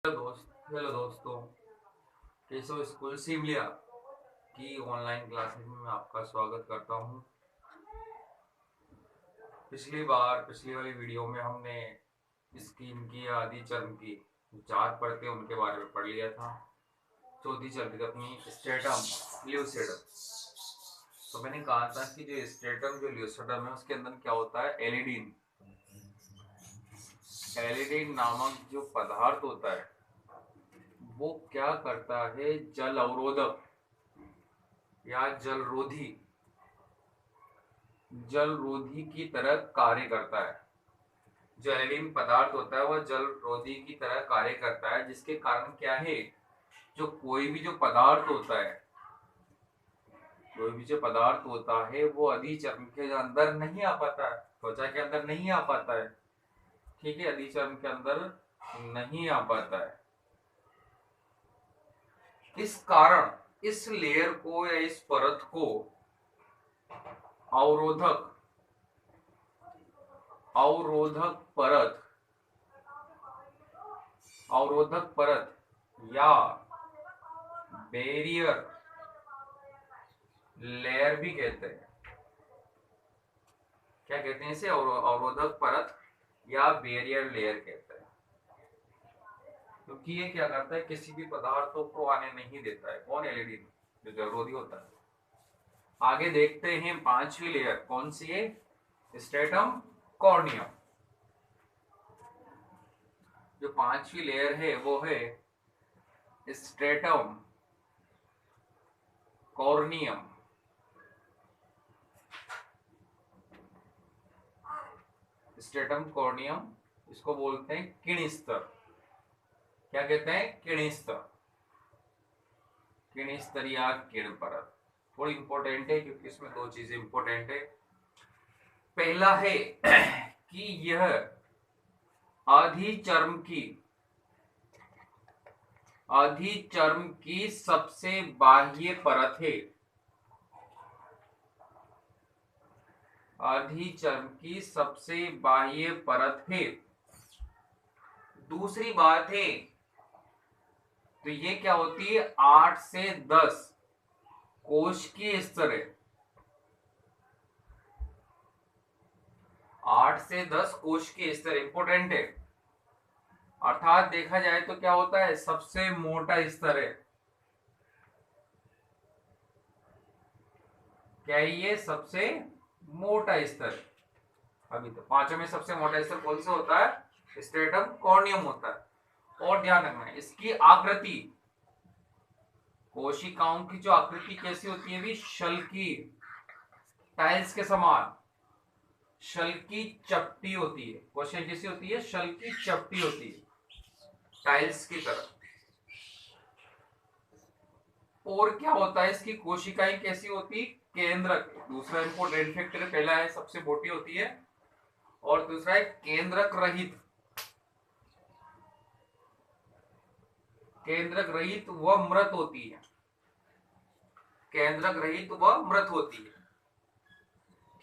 Hello दोस्तों, कैसे हो? स्कूल सिमलिया की ऑनलाइन क्लासेस में मैं आपका स्वागत करता हूं। पिछली वाली वीडियो में हमने स्किन की या आदि चर्म की चार परतें उनके बारे में पढ़ लिया था। चौथी चल रही थी अपनी स्ट्रेटम ल्यूसिडम। तो मैंने कहा था कि जो स्ट्रेटम जो ल्यूसिडम है उसके अंदर क्या होता है, एलिडीन। एलिडीन नामक जो पदार्थ होता है वो क्या करता है, जल अवरोधक या जल रोधी की तरह कार्य करता है। जो एलिडीन पदार्थ होता है वह जल रोधी की तरह कार्य करता है, जिसके कारण क्या है, जो कोई भी जो पदार्थ होता है कोई भी जो पदार्थ होता है वो अधिचर्म के अंदर नहीं आ पाता है, त्वचा के अंदर नहीं आ पाता है। ठीक है, अधिचर्म के अंदर नहीं आ पाता है। इस कारण इस लेयर को या इस परत को अवरोधक अवरोधक परत अवरोधक परत या बैरियर लेयर भी कहते हैं। क्या कहते हैं इसे? अवरोधक परत या बैरियर लेयर कहते हैं। क्योंकि ये क्या करता है, किसी भी पदार्थों को आने नहीं देता है। कौन? एलिडीन, जो जलरोधी होता है। आगे देखते हैं पांचवी लेयर कौन सी है, स्ट्रेटम कॉर्नियम। जो पांचवी लेयर है वो है स्ट्रेटम कॉर्नियम। स्ट्रेटम कॉर्नियम, इसको बोलते हैं किणस्तर। क्या कहते हैं? किणस्तर। किणस्तर या किण परत थोड़ी इंपॉर्टेंट है, क्योंकि इसमें दो चीजें इंपॉर्टेंट है। पहला है कि यह आधी चर्म की सबसे बाह्य परत है। आधी चर्म की सबसे बाह्य परत है। दूसरी बात है, तो ये क्या होती है, 8 से 10 कोशिकीय स्तर है। 8 से 10 कोशिकीय स्तर इंपोर्टेंट है। अर्थात देखा जाए तो क्या होता है, सबसे मोटा स्तर है। क्या ये सबसे मोटा स्तर? अभी तो पांचों में सबसे मोटा स्तर कौन सा होता है? स्ट्रेटम कॉर्नियम होता है। और ध्यान रखना है इसकी आकृति, कोशिकाओं की जो आकृति कैसी होती है, भी शल की टाइल्स के समान शल की चपटी होती है। क्वेश्चन कैसी होती है? शल की चपटी होती है, टाइल्स की तरह। और क्या होता है, इसकी कोशिकाएं कैसी होती? केंद्रक। दूसरा इंपोर्टेंट फैक्टर, पहला है सबसे मोटी होती है और दूसरा है केंद्रक रहित। केंद्रक रहित व मृत होती है। केंद्रक रहित व मृत होती है।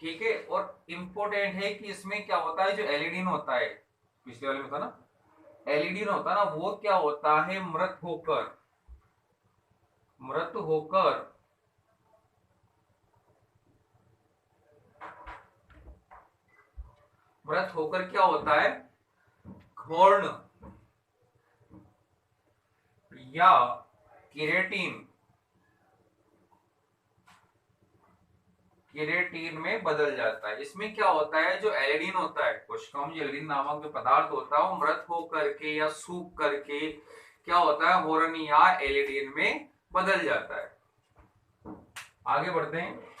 ठीक है। और इंपोर्टेंट है कि इसमें क्या होता है, जो एलिडीन होता है, पिछले वाले में था ना, एलिडीन होता है ना, वो क्या होता है, मृत होकर क्या होता है, घोर्ण या केरेटिन केरेटिन में बदल जाता है। इसमें क्या होता है, जो एलिडीन होता है, कोशिकाओं में एलिडीन नामक जो पदार्थ होता है वो मृत होकर के या सूख करके क्या होता है, होरन या एलिडीन में बदल जाता है। आगे बढ़ते हैं।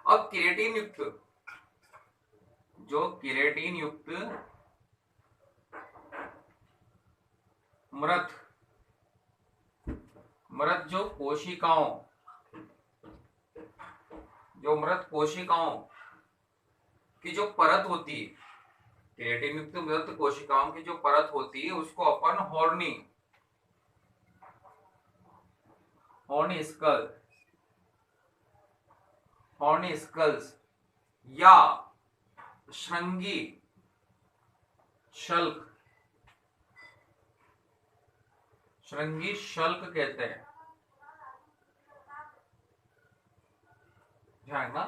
अब केरेटिन युक्त मृत मृत मृत कोशिकाओं की जो परत होती है, केरेटिन युक्त मृत कोशिकाओं की जो परत होती है उसको अपन हॉर्न स्कल्स या श्रृंगी शल्क कहते हैं। ध्यान ना,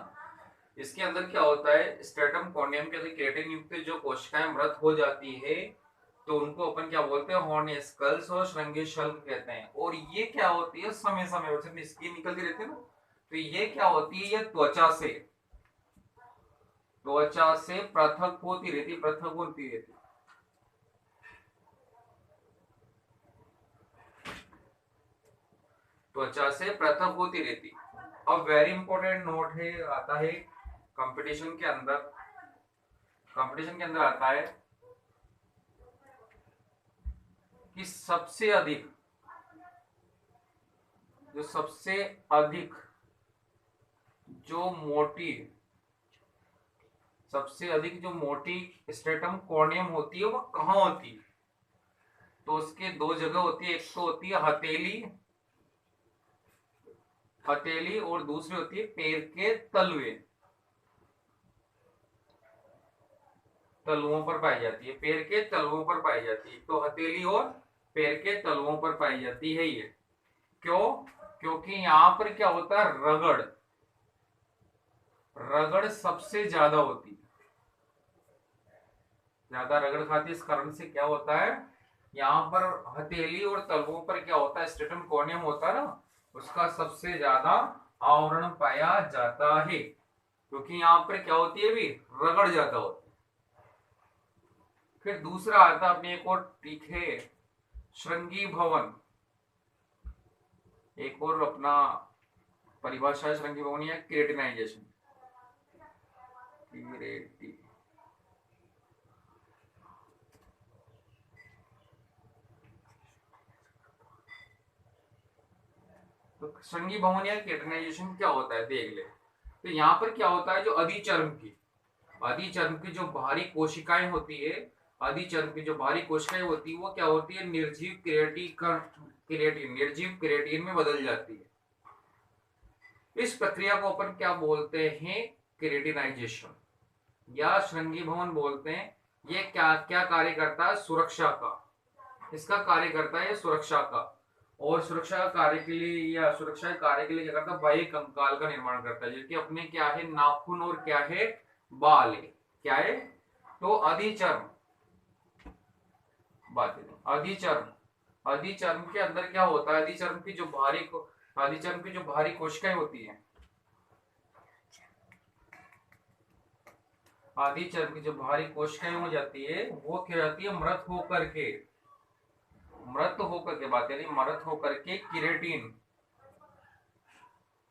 इसके अंदर क्या होता है, स्ट्रेटम कॉर्नियम के अंदर केराटिन युक्त जो कोशिकाएं मृत हो जाती है तो उनको अपन क्या बोलते हैं, हॉर्न स्कल्स और श्रृंगी शल्क कहते हैं। और ये क्या होती है, समय समय पर स्किन निकलती रहती है ना, तो ये क्या होती है, ये त्वचा से पृथक होती रहती त्वचा से पृथक होती रहती। अब वेरी इंपॉर्टेंट नोट है, आता है कंपटीशन के अंदर आता है कि सबसे अधिक जो मोटी स्ट्रेटम कॉर्नियम होती है वो कहाँ होती है, तो उसके दो जगह होती है। एक तो होती है हथेली और दूसरी होती है पैर के तलुओं पर पाई जाती है। पैर के तलुओं पर पाई जाती है, तो हथेली और पैर के तलुओं पर पाई जाती है ये। क्यों? क्योंकि यहां पर क्या होता है, रगड़ सबसे ज्यादा होती है, ज्यादा रगड़ खाती। इस कारण से क्या होता है, यहाँ पर हथेली और तलवों पर क्या होता है, स्ट्रेटम कॉर्नियम होता है ना, उसका सबसे ज्यादा आवरण पाया जाता है, क्योंकि यहाँ पर क्या होती है, भी रगड़ ज्यादा होती है। फिर दूसरा आता है अपने एक और ट्रिक है, श्रृंगी भवन। एक और अपना परिभाषा है श्रृंगी भवन या केराटिनाइजेशन। तो श्रृंगी भवन या केराटिनाइजेशन क्या होता है, देख ले। तो यहाँ पर क्या होता है, जो अधिचर्म की जो बाहरी कोशिकाएं होती है, अधिचर्म की जो बाहरी कोशिकाएं होती है वो क्या होती है, निर्जीव क्रिएटिन में बदल जाती है। इस प्रक्रिया को अपन क्या बोलते हैं, केराटिनाइजेशन या श्रृंगी भवन बोलते हैं। ये क्या क्या कार्य करता है, सुरक्षा का, इसका कार्य करता है सुरक्षा का। और सुरक्षा कार्य के लिए क्या करता है, बाह्य कंकाल का निर्माण करता है, जिसके अपने क्या है, नाखून और क्या है, बाल है। क्या है, तो अधिचर्म के अंदर क्या होता है, अधिचर्म की जो बाहरी कोशिकाएं होती है, अधिचर्म की जो बाहरी कोशिकाएं हो जाती है वो क्या जाती है, मृत होकर के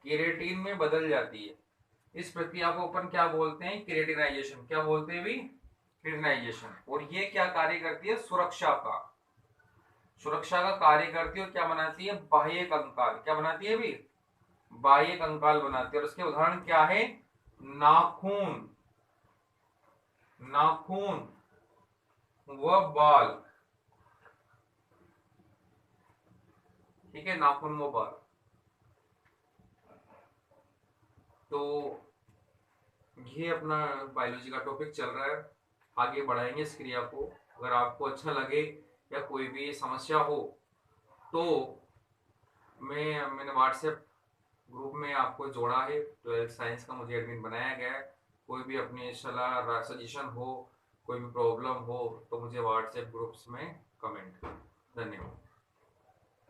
केराटिन में बदल जाती है। इस प्रक्रिया को अपन क्या बोलते हैं, केराटिनाइजेशन। क्या बोलते हैं भी, केराटिनाइजेशन। और ये क्या कार्य करती है, सुरक्षा का कार्य करती है। और क्या बनाती है, बाह्य कंकाल। क्या बनाती है भी, बाह्य कंकाल बनाती है। और उसके उदाहरण क्या है, नाखून व बाल। ठीक है, नाखून व बाल। तो ये अपना बायोलॉजी का टॉपिक चल रहा है, आगे बढ़ाएंगे इस क्रिया को। अगर आपको अच्छा लगे या कोई भी समस्या हो तो मैंने व्हाट्सएप ग्रुप में आपको जोड़ा है, 12th साइंस का मुझे एडमिन बनाया गया है। कोई भी अपनी सलाह सजेशन हो, कोई भी प्रॉब्लम हो तो मुझे व्हाट्सएप ग्रुप्स में कमेंट। धन्यवाद।